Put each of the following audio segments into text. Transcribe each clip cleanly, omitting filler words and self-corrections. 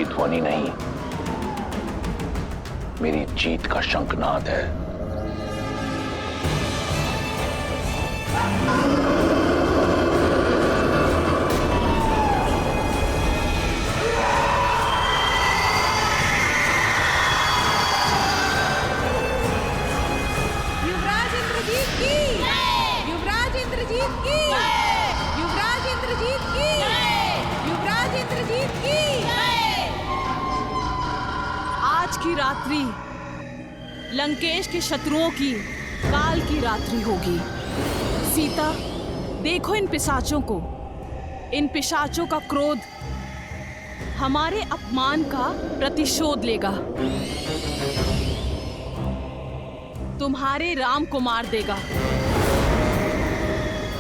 की ध्वनि नहीं, मेरी जीत का शंखनाद है। युवराज इंद्रजीत की, युवराज इंद्रजीत की, युवराज इंद्रजीत की, युवराज इंद्रजीत की। आज की रात्रि लंकेश के शत्रुओं की काल की रात्रि होगी। सीता, देखो इन पिशाचों को। इन पिशाचों का क्रोध हमारे अपमान का प्रतिशोध लेगा। तुम्हारे राम को मार देगा,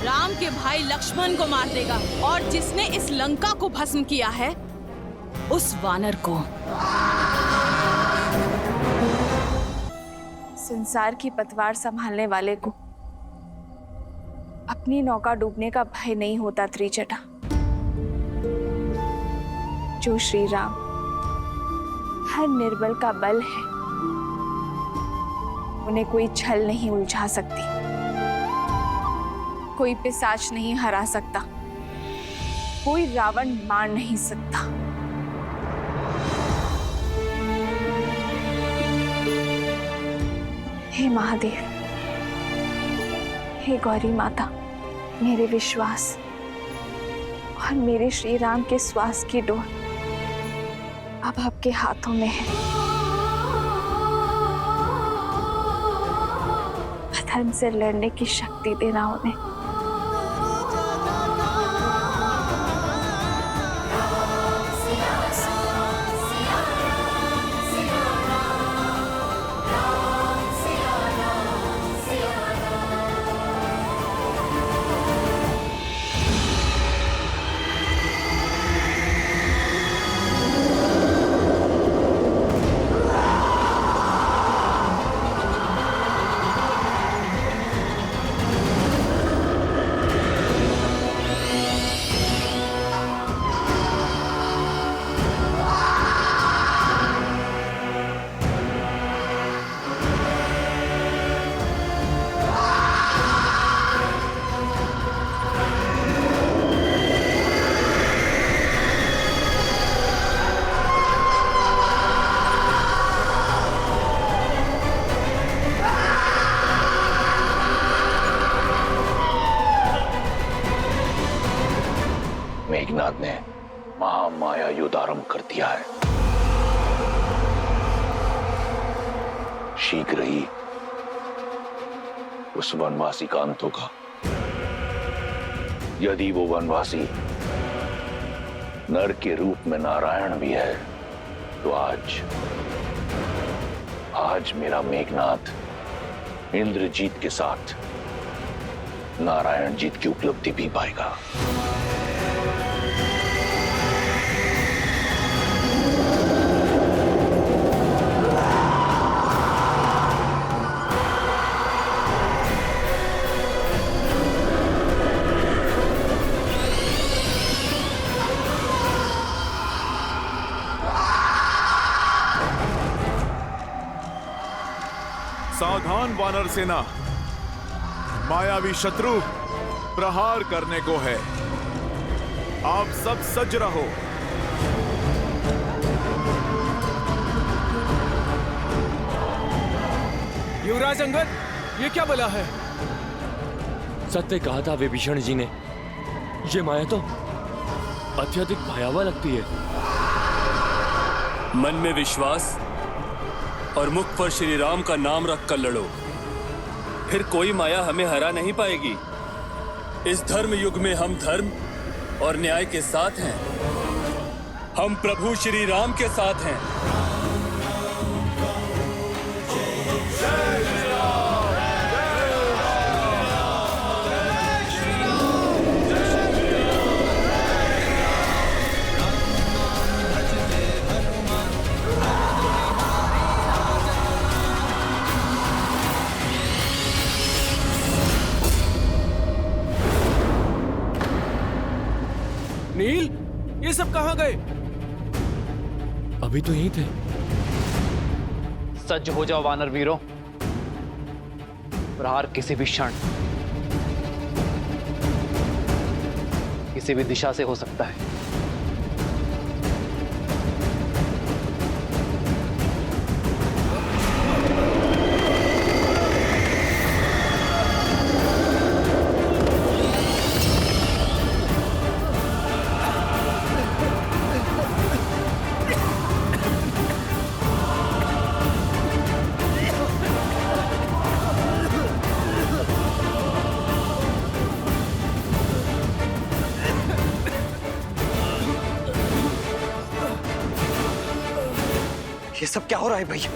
राम के भाई लक्ष्मण को मार देगा, और जिसने इस लंका को भस्म किया है उस वानर को। संसार की पतवार संभालने वाले को अपनी नौका डूबने का भय नहीं होता त्रिजटा। जो श्री राम हर निर्बल का बल है, उन्हें कोई छल नहीं उलझा सकती, कोई पिशाच नहीं हरा सकता, कोई रावण मार नहीं सकता। हे महादेव, हे गौरी माता, मेरे विश्वास और मेरे श्री राम के श्वास की डोर अब आपके हाथों में है। अधर्म से लड़ने की शक्ति देना उन्हें। मेघनाद ने महामाया युद्ध आरंभ कर दिया है। शीघ्र ही उस वनवासी का अंत होगा। यदि वो वनवासी नर के रूप में नारायण भी है, तो आज मेरा मेघनाद इंद्रजीत के साथ नारायण जीत की उपलब्धि भी पाएगा। सावधान वानर सेना, मायावी शत्रु प्रहार करने को है। आप सब सज्ज रहो। युवराज अंगद, ये क्या बला है? सत्य कहा था विभीषण जी ने, ये माया तो अत्यधिक भयावह लगती है। मन में विश्वास और मुख पर श्री राम का नाम रखकर लड़ो, फिर कोई माया हमें हरा नहीं पाएगी। इस धर्म युग में हम धर्म और न्याय के साथ हैं। हम प्रभु श्री राम के साथ हैं। नील, ये सब कहां गए? अभी तो यहीं थे। सज्ज हो जाओ वानर वीरों, प्रहार किसी भी क्षण किसी भी दिशा से हो सकता है। ये सब क्या हो रहा है भैया?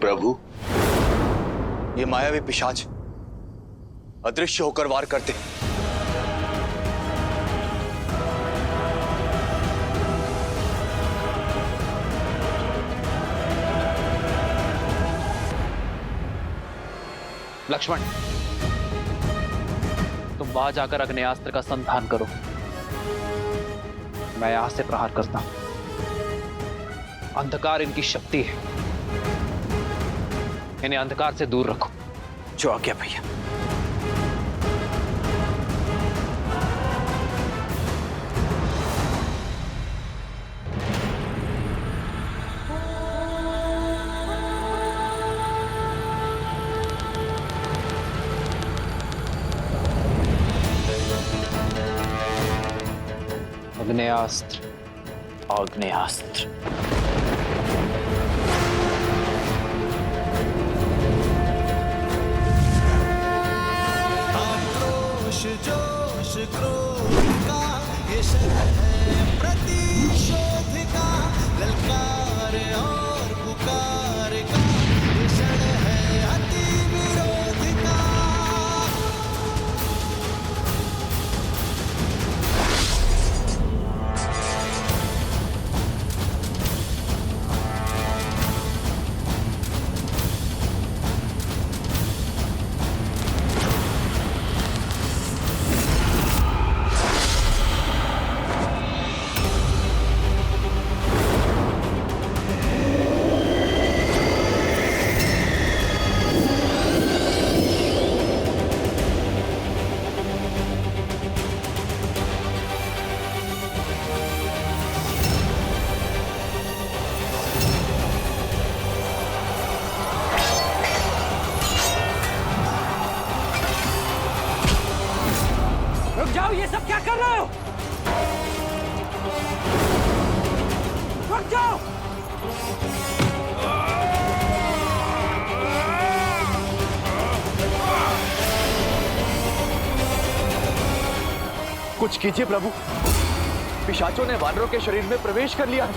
प्रभु, ये मायावी पिशाच अदृश्य होकर वार करते। लक्ष्मण, तुम वहां जाकर अग्नेयास्त्र का संधान करो, मैं यहां से प्रहार करता हूं। अंधकार इनकी शक्ति है, इन्हें अंधकार से दूर रखो। जो आज्ञा भैया। आग्नेयास्त्र, आग्नेयास्त्र। आक्रोश जोश क्रोध का ये शब्द है प्रतिशोध का, ललकार और पुकार का ये क्षण है अति विरोध का। रुक जाओ, ये सब क्या कर रहे हो? रुक जाओ। कुछ कीजिए प्रभु, पिशाचों ने वानरों के शरीर में प्रवेश कर लिया है।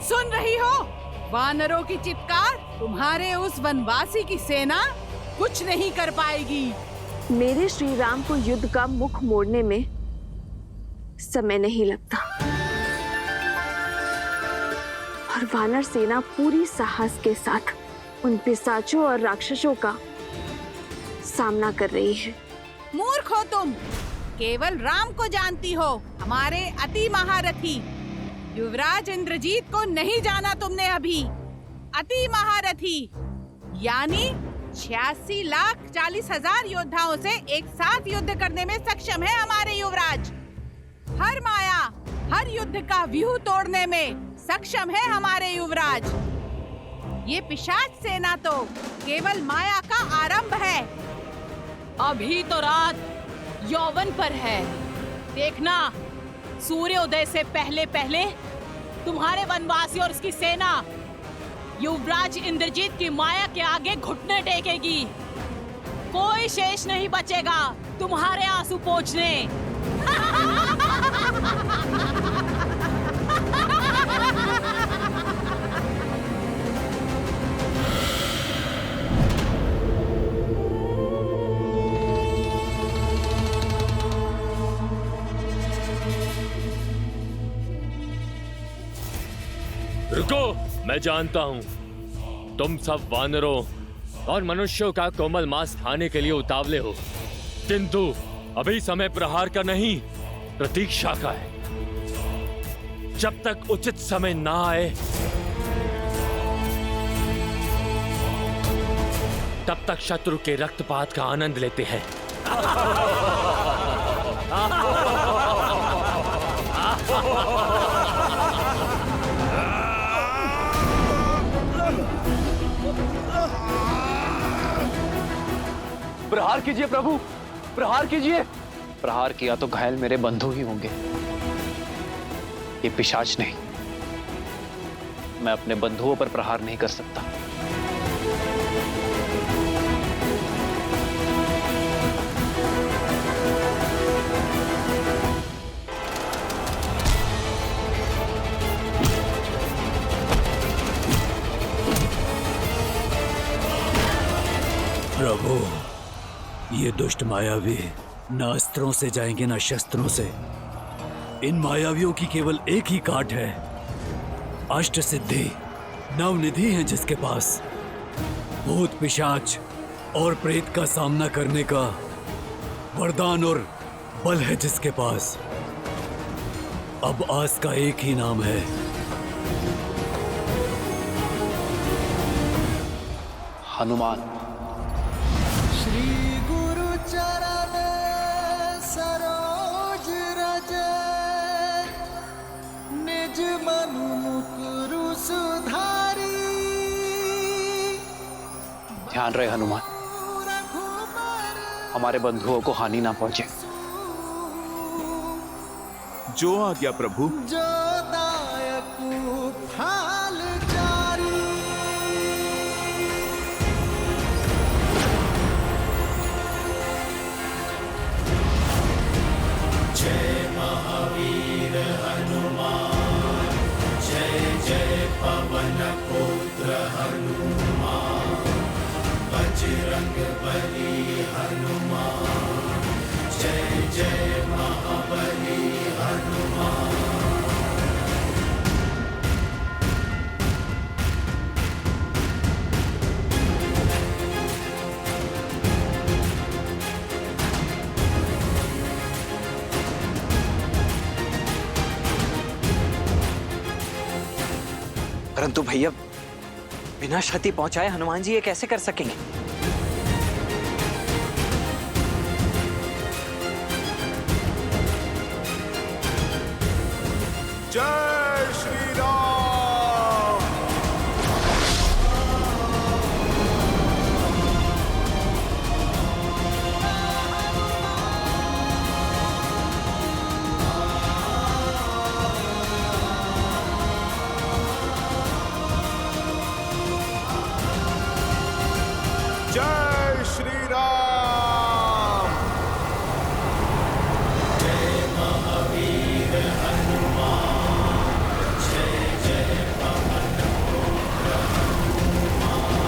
सुन रही हो वानरों की चित्कार? तुम्हारे उस वनवासी की सेना कुछ नहीं कर पाएगी। मेरे श्री राम को युद्ध का मुख मोड़ने में समय नहीं लगता, और वानर सेना पूरी साहस के साथ उन पिशाचों और राक्षसों का सामना कर रही है। मूर्ख हो तुम, केवल राम को जानती हो, हमारे अति महारथी युवराज इंद्रजीत को नहीं जाना तुमने अभी। अति महारथी यानी 86,40,000 योद्धाओं से एक साथ युद्ध करने में सक्षम है हमारे युवराज। हर माया, हर युद्ध का व्यूह तोड़ने में सक्षम है हमारे युवराज। ये पिशाच सेना तो केवल माया का आरंभ है। अभी तो रात यौवन पर है, देखना सूर्योदय से पहले पहले तुम्हारे वनवासी और उसकी सेना युवराज इंद्रजीत की माया के आगे घुटने टेकेगी। कोई शेष नहीं बचेगा तुम्हारे आंसू पोंछने। रुको, मैं जानता हूं तुम सब वानरों और मनुष्यों का कोमल मांस खाने के लिए उतावले हो, किंतु अभी समय प्रहार का नहीं, प्रतीक्षा का है। जब तक उचित समय ना आए तब तक शत्रु के रक्तपात का आनंद लेते हैं। प्रहार कीजिए प्रभु, प्रहार कीजिए। प्रहार किया तो घायल मेरे बंधु ही होंगे, ये पिशाच नहीं। मैं अपने बंधुओं पर प्रहार नहीं कर सकता। प्रभु, ये दुष्ट मायावी न अस्त्रों से जाएंगे न शस्त्रों से। इन मायावियों की केवल एक ही काट है, अष्ट सिद्धि नवनिधि है जिसके पास। भूत पिशाच और प्रेत का सामना करने का वरदान और बल है जिसके पास। अब आस का एक ही नाम है, हनुमान। श्री गुरु चरण सरोज रज, निज मनु मुकुरु सुधारी। ध्यान रहे हनुमान, हमारे बंधुओं को हानि ना पहुंचे। जो आज्ञा प्रभु। जो दायक फाल जारी। जय महावीर हनुमान, जय जय पवन पुत्र हनुमान, बजरंग बली हनुमान, जय जय महाबली हनुमान। परंतु भैया, बिना क्षति पहुंचाए हनुमान जी ये कैसे कर सकेंगे? जय श्री राम। जय श्री राम। जय महावीर हनुमान, जय जय पवन पुत्र हनुमान,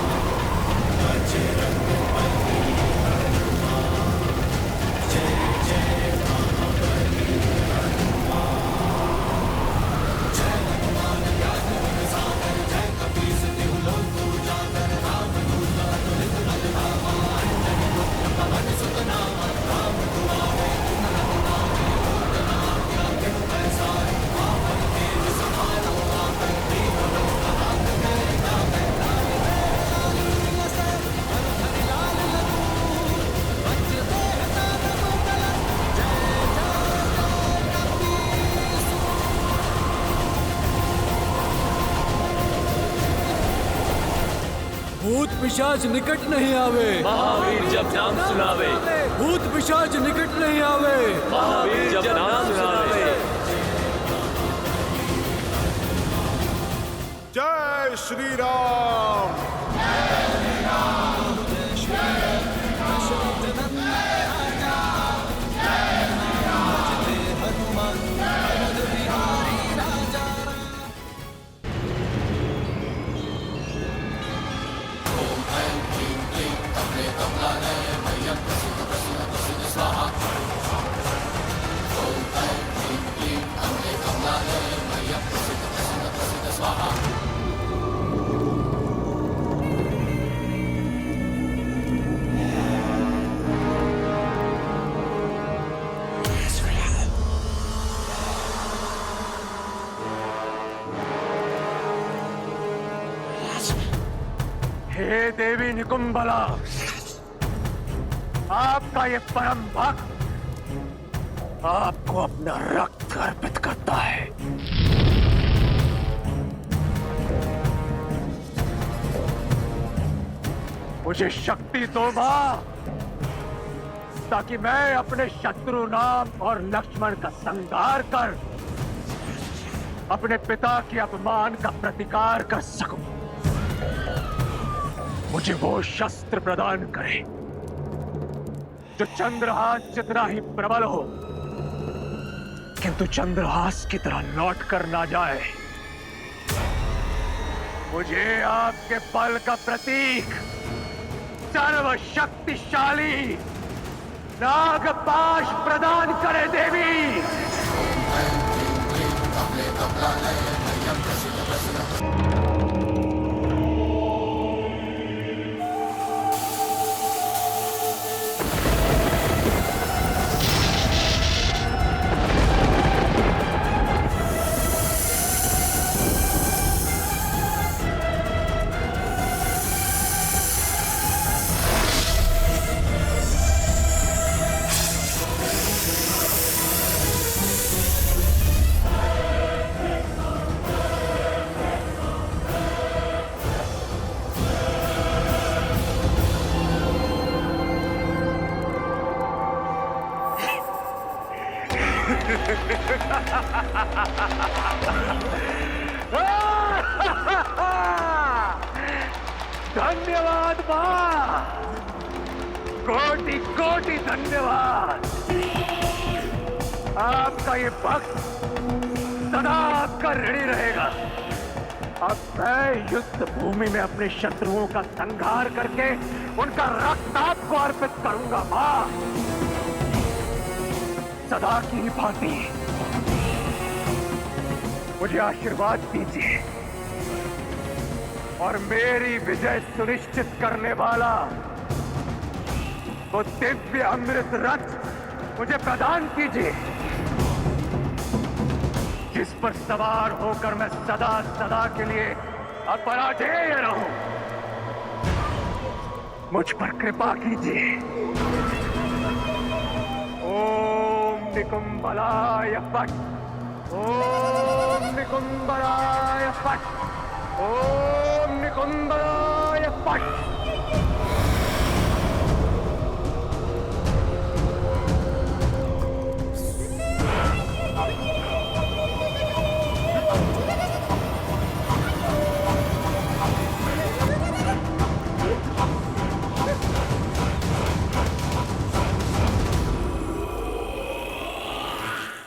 बजरंग बली हनुमान, जय जय महाबली हनुमान। जय हनुमान ज्ञान गुण सागर, जय कपीस तिहु लोक उजागर, राम दूत अतुलित बल धामा, अंजनी पुत्र पवन सुत नामा, राम दुआरे तुम रघुनाथे, पूर्ण आज्ञा बिनु पैसारे, आपन तेज समारो आपन दीन लोक हाथ में लावे, लाए चाली लसे हर हरि लाल लखू, वज्र देह दानव दल, जय जय कपीस। भूत पिशाच निकट नहीं आवे, महावीर जब नाम सुनावे, भूत पिशाच निकट नहीं आवे, महावीर जब नाम सुनावे। जय श्री राम। स्वाहा। हे देवी निकुंबला, आपका ये परम भक्त आपको अपना रक्त अर्पित करता है। मुझे शक्ति दो मां, ताकि मैं अपने शत्रु राम और लक्ष्मण का संहार कर अपने पिता के अपमान का प्रतिकार कर सकूं। मुझे वो शस्त्र प्रदान करे जो चंद्रहास जितना ही प्रबल हो, किंतु चंद्रहास की तरह लौट कर ना जाए। मुझे आपके बल का प्रतीक सर्वशक्तिशाली नागपाश प्रदान करे देवी। धन्यवाद मां, कोटि कोटि धन्यवाद। आपका ये भक्त सदा आपका ऋणी रहेगा। अब मैं युद्ध भूमि में अपने शत्रुओं का संहार करके उनका रक्त आपको अर्पित करूंगा मां। सदा की भांति मुझे आशीर्वाद दीजिए और मेरी विजय सुनिश्चित करने वाला वो दिव्य अमृत रथ मुझे प्रदान कीजिए, जिस पर सवार होकर मैं सदा सदा के लिए अपराजेय रहूं। मुझ पर कृपा कीजिए। ओम निकुंबलाय फट, ओम निकुंबलाय फट, ओम निकुंबलाय फट।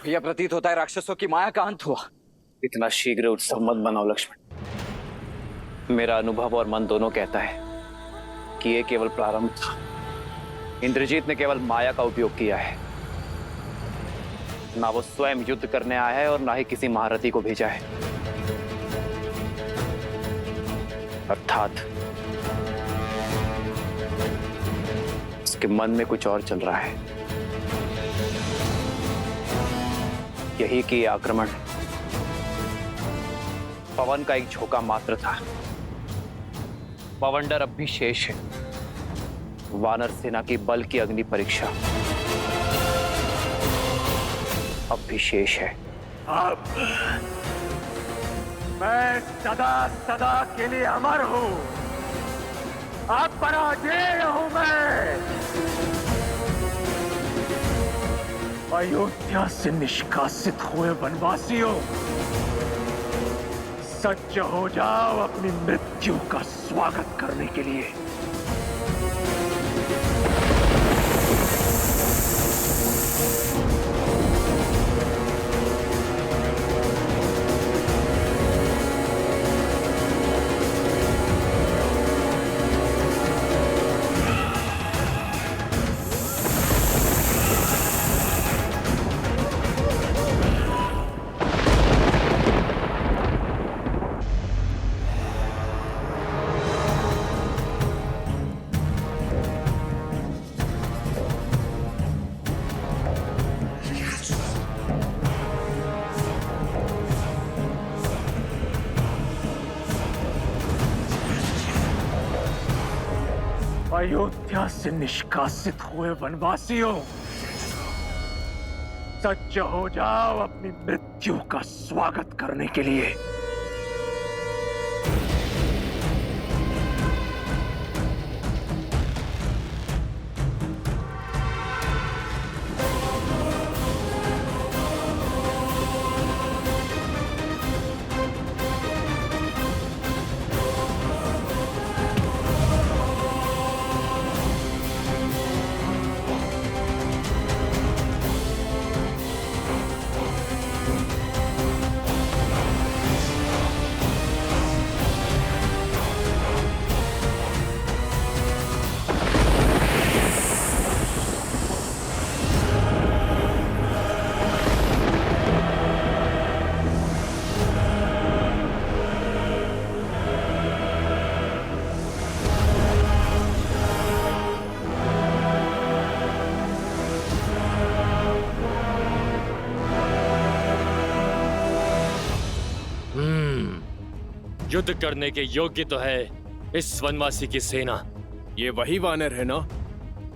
यह प्रतीत होता है राक्षसों की माया का अंत हुआ। इतना शीघ्र उत्सव मत बनाओ लक्ष्मण। मेरा अनुभव और मन दोनों कहता है कि यह केवल प्रारंभ था। इंद्रजीत ने केवल माया का उपयोग किया है। ना वो स्वयं युद्ध करने आया है और ना ही किसी महारथी को भेजा है। अर्थात उसके मन में कुछ और चल रहा है। यही कि यह आक्रमण पवन का एक झोंका मात्र था। पवनडर अब भी शेष है। वानर सेना की बल की अग्नि परीक्षा अब भी शेष है। अब मैं सदा सदा के लिए अमर हूं। अब पराजय हूं मैं। अयोध्या से निष्कासित हुए वनवासियों, सज्ज हो जाओ अपनी मृत्यु का स्वागत करने के लिए। अयोध्या से निष्कासित हुए वनवासियों, सज्ज हो जाओ अपनी मृत्यु का स्वागत करने के लिए। युद्ध करने के योग्य तो है इस वनवासी की सेना। ये वही वानर है ना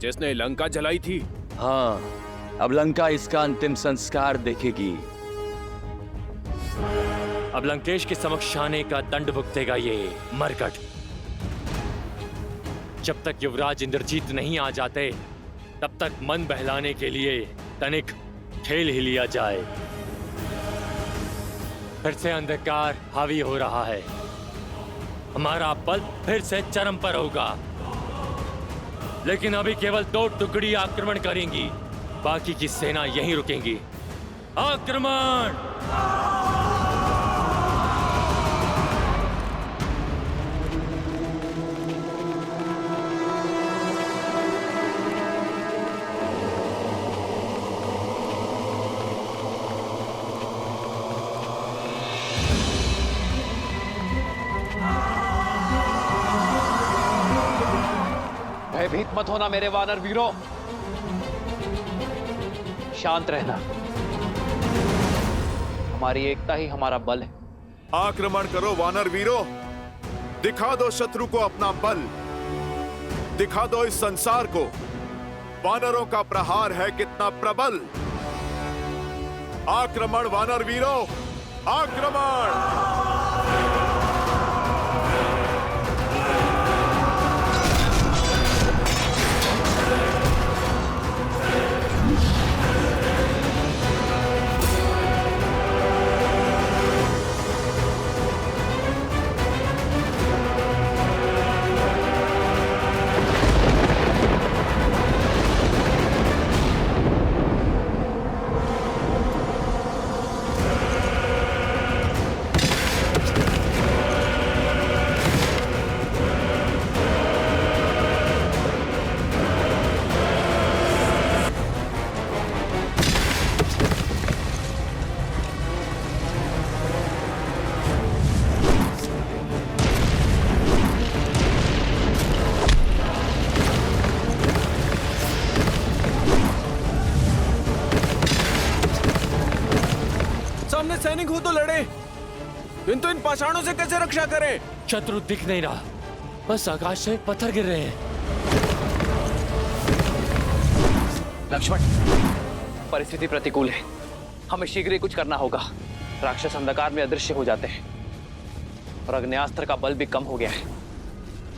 जिसने लंका जलाई थी? हाँ, अब लंका इसका अंतिम संस्कार देखेगी। अब लंकेश के समक्ष आने का दंड भुगतेगा ये मरकट। जब तक युवराज इंद्रजीत नहीं आ जाते तब तक मन बहलाने के लिए तनिक खेल ही लिया जाए। फिर से अंधकार हावी हो रहा है, हमारा बल फिर से चरम पर होगा। लेकिन अभी केवल 2 टुकड़ी आक्रमण करेंगी, बाकी की सेना यहीं रुकेंगी। आक्रमण! भयभीत मत होना मेरे वानर वीरों, शांत रहना। हमारी एकता ही हमारा बल है। आक्रमण करो वानर वीरों, दिखा दो शत्रु को अपना बल, दिखा दो इस संसार को वानरों का प्रहार है कितना प्रबल। आक्रमण वानर वीरों, आक्रमण! सैनिक हो तो लड़े, किंतु इन पाषाणों से कैसे रक्षा करें? शत्रु दिख नहीं रहा, बस आकाश से पत्थर गिर रहे हैं। लक्ष्मण, परिस्थिति प्रतिकूल है, हमें शीघ्र ही कुछ करना होगा। राक्षस अंधकार में अदृश्य हो जाते हैं और अग्न्यास्त्र का बल भी कम हो गया है।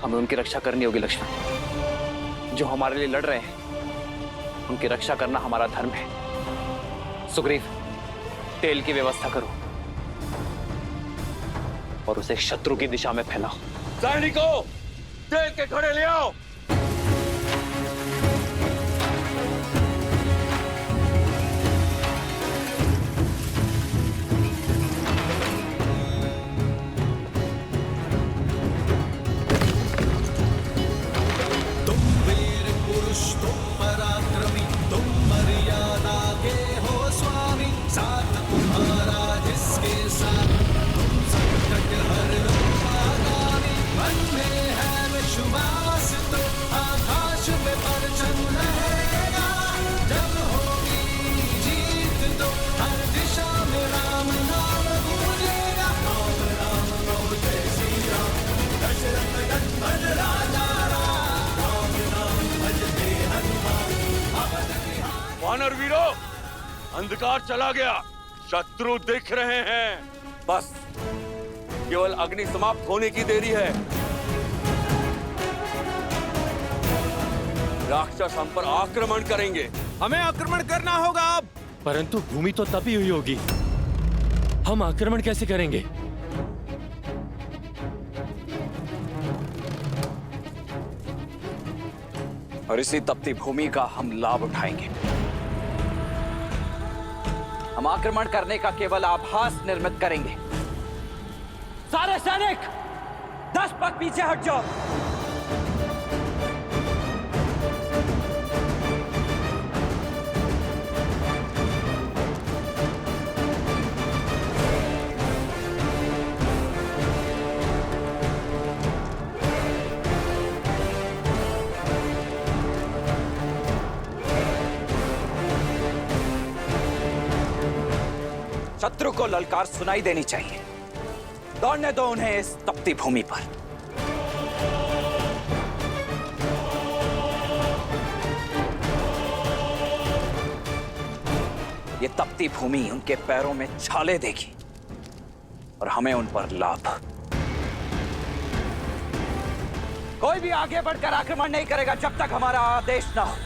हमें उनकी रक्षा करनी होगी लक्ष्मण। जो हमारे लिए लड़ रहे हैं उनकी रक्षा करना हमारा धर्म है। सुग्रीव, तेल की व्यवस्था करो और उसे शत्रु की दिशा में फैलाओ। सैनिकों, तेल के घड़े ले आओ। तुम वीर पुरुष, तुम पराक्रमी, तुम मर्यादा के हो स्वामी। साथ तुम्हारा जिसके साथ तुम संकट हर लो आगामी। मन में है विश्वास तो अंधकार चला गया, शत्रु दिख रहे हैं। बस केवल अग्नि समाप्त होने की देरी है। राक्षस हम पर आक्रमण करेंगे। हमें आक्रमण करना होगा अब। परंतु भूमि तो तभी हुई होगी, हम आक्रमण कैसे करेंगे? और इसी तपती भूमि का हम लाभ उठाएंगे। हम आक्रमण करने का केवल आभास निर्मित करेंगे। सारे सैनिक 10 पग पीछे हट जाओ। शत्रु को ललकार सुनाई देनी चाहिए। दौड़ने दो उन्हें इस तपती भूमि पर। ये तपती भूमि उनके पैरों में छाले देगी और हमें उन पर लाभ। कोई भी आगे बढ़कर आक्रमण नहीं करेगा जब तक हमारा आदेश ना हो।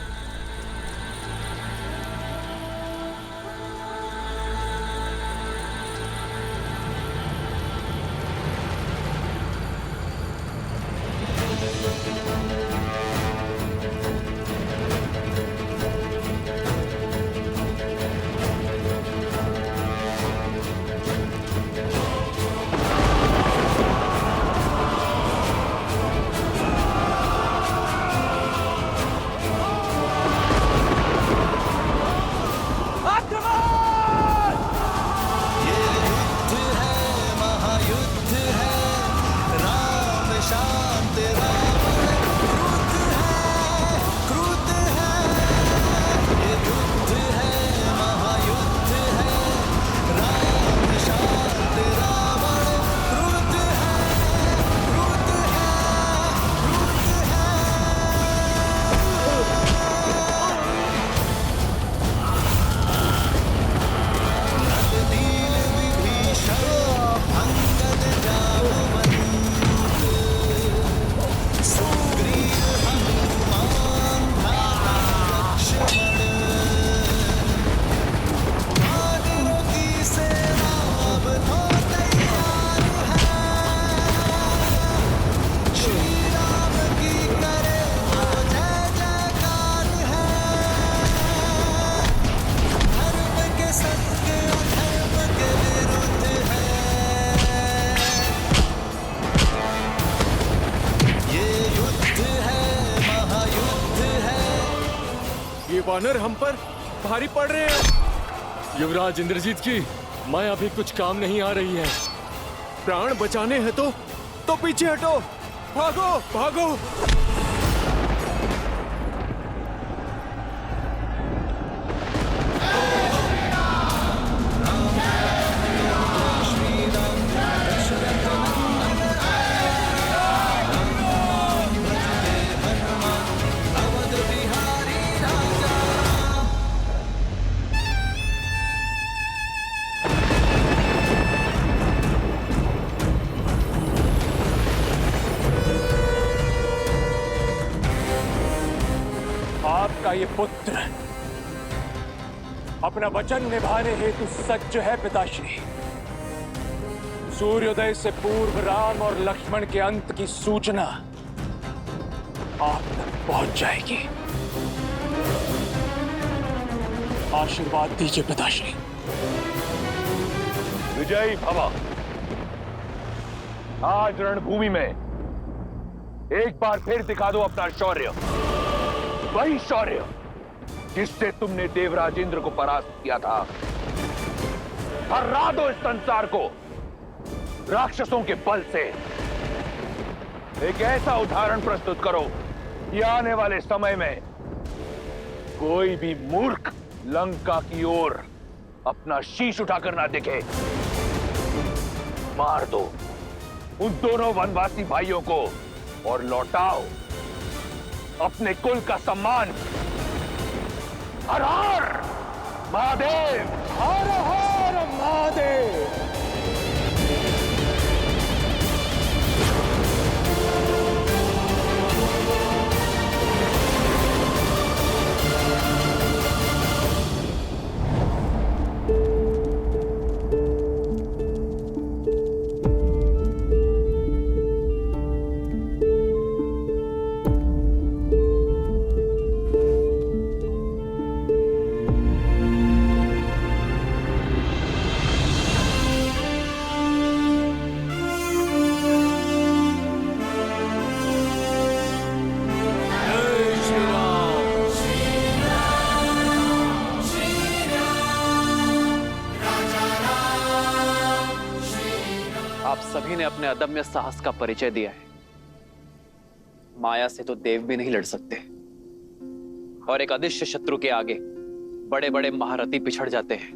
वानर हम पर भारी पड़ रहे हैं। युवराज इंद्रजीत की माया भी कुछ काम नहीं आ रही है। प्राण बचाने हैं तो पीछे हटो, भागो भागो। ये पुत्र अपना वचन निभाने हेतु सज्ज है पिताश्री। सूर्योदय से पूर्व राम और लक्ष्मण के अंत की सूचना आप तक पहुंच जाएगी। आशीर्वाद दीजिए पिताश्री। विजयी भव। आज रणभूमि में एक बार फिर दिखा दो अपना शौर्य, वही शौर्य जिससे तुमने देवराज इंद्र को परास्त किया था। हरा दो इस संसार को राक्षसों के बल से। एक ऐसा उदाहरण प्रस्तुत करो कि आने वाले समय में कोई भी मूर्ख लंका की ओर अपना शीश उठाकर ना दिखे। मार दो उन दोनों वनवासी भाइयों को और लौटाओ अपने कुल का सम्मान। हर हर महादेव, हर हर महादेव। आप सभी ने अपने अदम्य साहस का परिचय दिया है। माया से तो देव भी नहीं लड़ सकते, और एक अदृश्य शत्रु के आगे बड़े बड़े महारथी पिछड़ जाते हैं।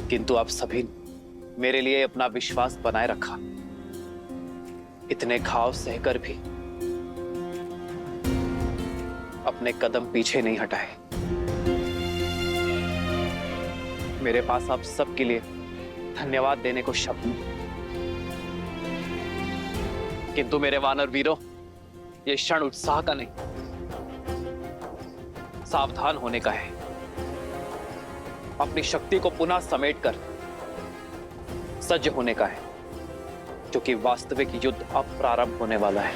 किंतु आप सभी ने मेरे लिए अपना विश्वास बनाए रखा। इतने घाव सहकर भी अपने कदम पीछे नहीं हटाए। मेरे पास आप सबके लिए धन्यवाद देने को शब्द नहीं, किंतु मेरे वानर वीरों, यह क्षण उत्साह का नहीं, सावधान होने का है। अपनी शक्ति को पुनः समेटकर सज्ज होने का है, क्योंकि वास्तविक युद्ध अब प्रारंभ होने वाला है।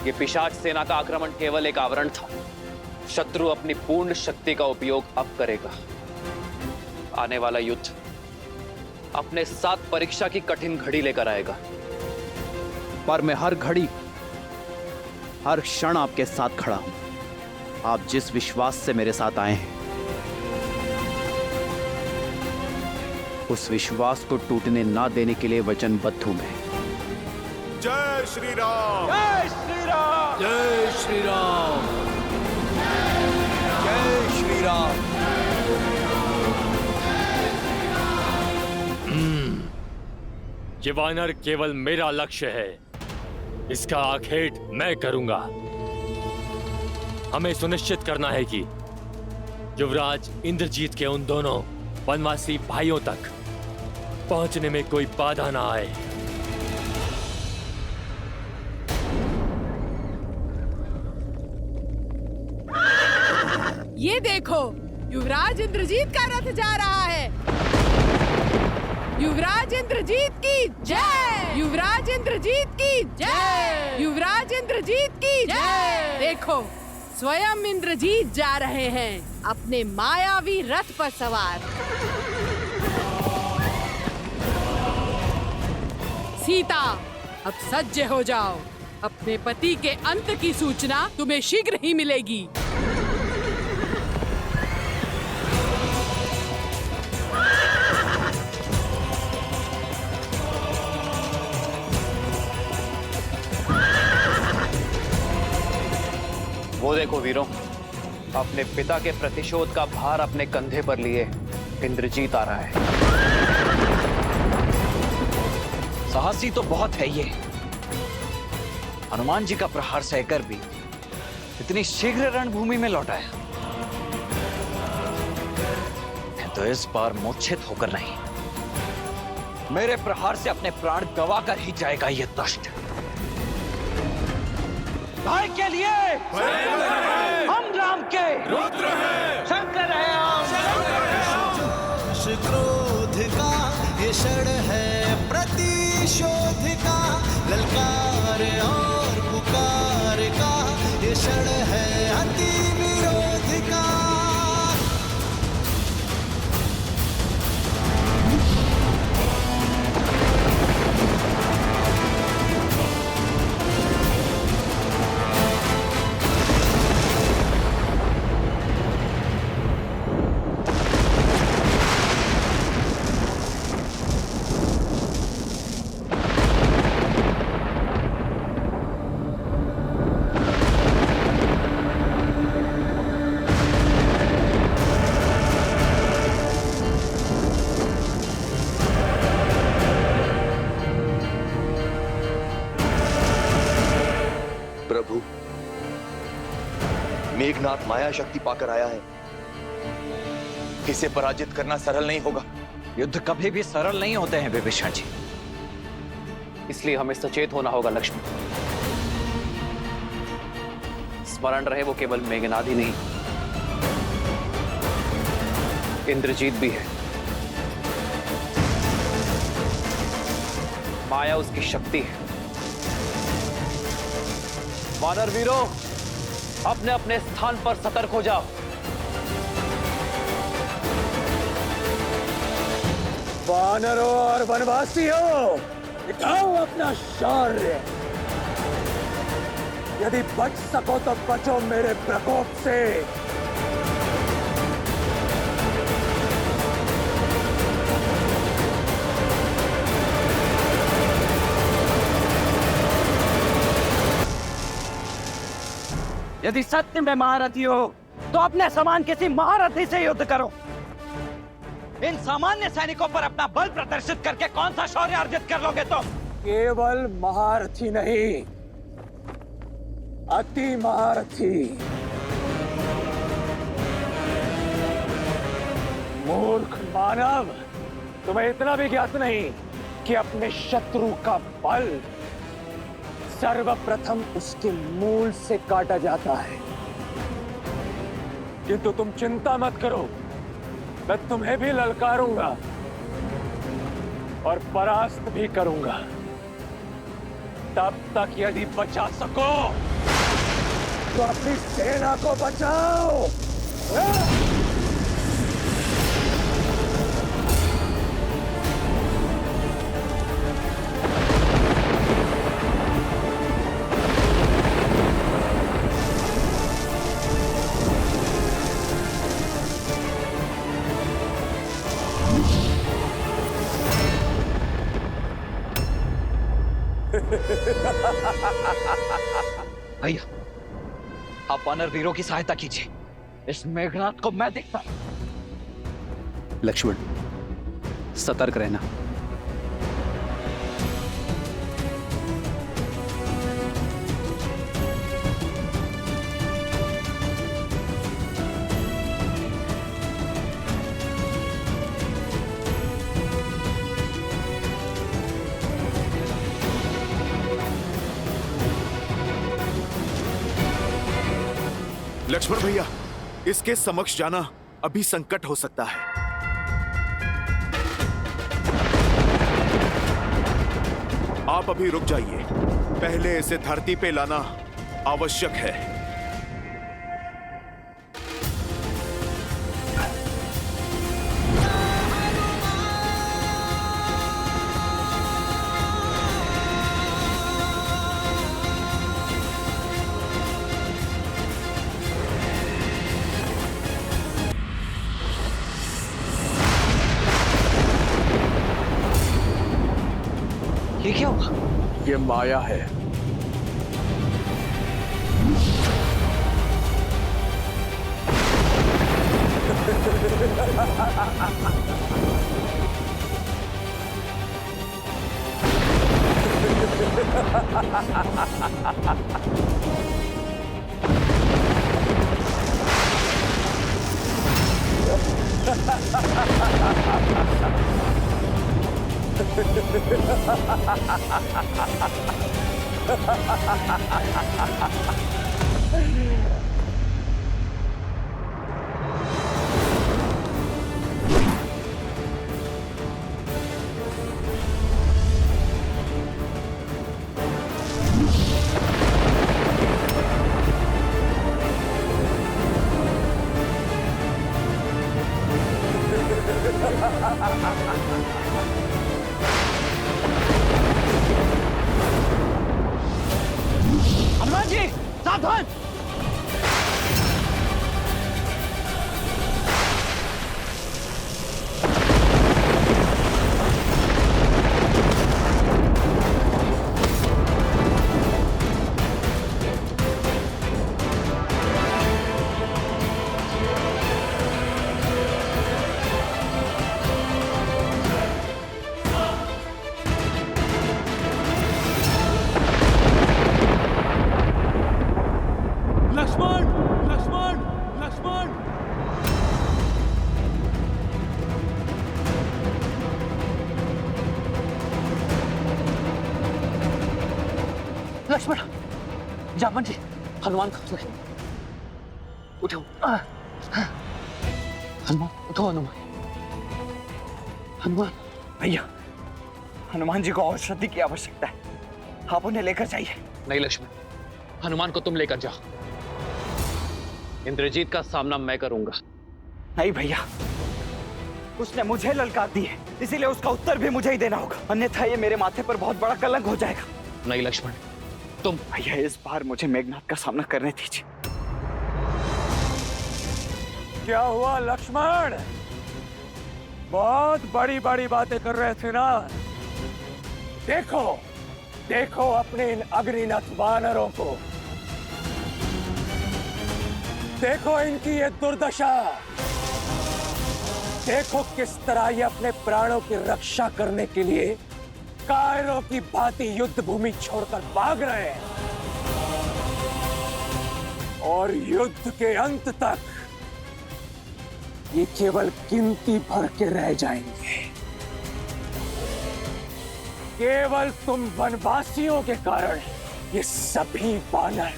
यह पिशाच सेना का आक्रमण केवल एक आवरण था। शत्रु अपनी पूर्ण शक्ति का उपयोग अब करेगा। आने वाला युद्ध अपने साथ परीक्षा की कठिन घड़ी लेकर आएगा। पर मैं हर घड़ी, हर क्षण आपके साथ खड़ा हूं। आप जिस विश्वास से मेरे साथ आए हैं, उस विश्वास को टूटने ना देने के लिए वचनबद्ध हूं मैं। जय श्री राम, जय श्री राम, जय श्री राम, जय श्री राम। ये वानर केवल मेरा लक्ष्य है, इसका आखेट मैं करूंगा। हमें सुनिश्चित करना है कि युवराज इंद्रजीत के उन दोनों वनवासी भाइयों तक पहुंचने में कोई बाधा ना आए। ये देखो, युवराज इंद्रजीत का रथ जा रहा है। युवराज इंद्रजीत की जय! युवराज इंद्रजीत की जय! युवराज इंद्रजीत की जय! देखो, स्वयं इंद्रजीत जा रहे हैं अपने मायावी रथ पर सवार। सीता, अब सज्ज हो जाओ। अपने पति के अंत की सूचना तुम्हें शीघ्र ही मिलेगी। वो देखो वीरों, अपने पिता के प्रतिशोध का भार अपने कंधे पर लिए इंद्रजीत आ रहा है। साहसी तो बहुत है ये। हनुमान जी का प्रहार सहकर भी इतनी शीघ्र रणभूमि में लौटाया। तो इस बार मूर्छित होकर नहीं, मेरे प्रहार से अपने प्राण गंवाकर ही जाएगा ये दुष्ट। भाई के लिए हम राम के रुद्र हैं, शंकर है हम। क्रोध का ये क्षण है प्रतिशोध का, ललकार और पुकार का ये क्षण है अति विरोध का। मेघनाथ माया शक्ति पाकर आया है। इसे पराजित करना सरल नहीं होगा। युद्ध कभी भी सरल नहीं होते हैं विभीषण जी। इसलिए हमें सचेत होना होगा लक्ष्मण। स्मरण रहे वो केवल मेघनाद ही नहीं, इंद्रजीत भी है। माया उसकी शक्ति है। वानर वीरों, अपने अपने स्थान पर सतर्क हो जाओ। वानरों और वनवासियों, दिखाओ अपना शौर्य। यदि बच सको तो बचो मेरे प्रकोप से। यदि सत्य में महारथी हो तो अपने समान किसी महारथी से युद्ध करो। इन सामान्य सैनिकों पर अपना बल प्रदर्शित करके कौन सा शौर्य अर्जित कर लोगे तुम? केवल महारथी नहीं, अति महारथी। मूर्ख मानव, तुम्हें इतना भी ज्ञात नहीं कि अपने शत्रु का बल सर्वप्रथम उसके मूल से काटा जाता है। किंतु तुम चिंता मत करो, मैं तुम्हें भी ललकारूंगा और परास्त भी करूंगा। तब तक यदि बचा सको तो अपनी सेना को बचाओ। भैया, आप वानर वीरों की सहायता कीजिए। इस मेघनाथ को मैं देखता हूं। लक्ष्मण, सतर्क रहना। लक्ष्मण भैया, इसके समक्ष जाना अभी संकट हो सकता है। आप अभी रुक जाइए, पहले इसे धरती पे लाना आवश्यक है। ये क्या हुआ? ये माया है। हनुमान जी, सावधान! लक्ष्मण, लक्ष्मण! जामन जी, हनुमान कहाँ है? उठो। हनुमान, उठो हनुमान। हनुमान भैया, हनुमान जी को औषधि की आवश्यकता है, आप उन्हें लेकर जाइए। नहीं लक्ष्मण, हनुमान को तुम लेकर जाओ। इंद्रजीत का सामना मैं करूंगा। नहीं भैया, उसने मुझे ललकार दी है, इसीलिए उसका उत्तर भी मुझे ही देना होगा, अन्यथा ये मेरे माथे पर बहुत बड़ा कलंक हो जाएगा। नहीं लक्ष्मण, तुम। भैया, इस बार मुझे मेघनाथ का सामना करने दीजिए। क्या हुआ लक्ष्मण? बहुत बड़ी बड़ी बातें कर रहे थे ना। देखो देखो अपने इन अग्निनाथ वानरों को, देखो इनकी ये दुर्दशा, देखो किस तरह ये अपने प्राणों की रक्षा करने के लिए कायरों की भांति युद्ध भूमि छोड़कर भाग रहे हैं, और युद्ध के अंत तक ये केवल गिनती भर के रह जाएंगे। केवल तुम वनवासियों के कारण ये सभी वानर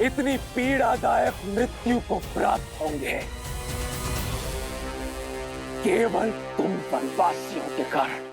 इतनी पीड़ादायक मृत्यु को प्राप्त होंगे, केवल तुम वनवासियों के कारण।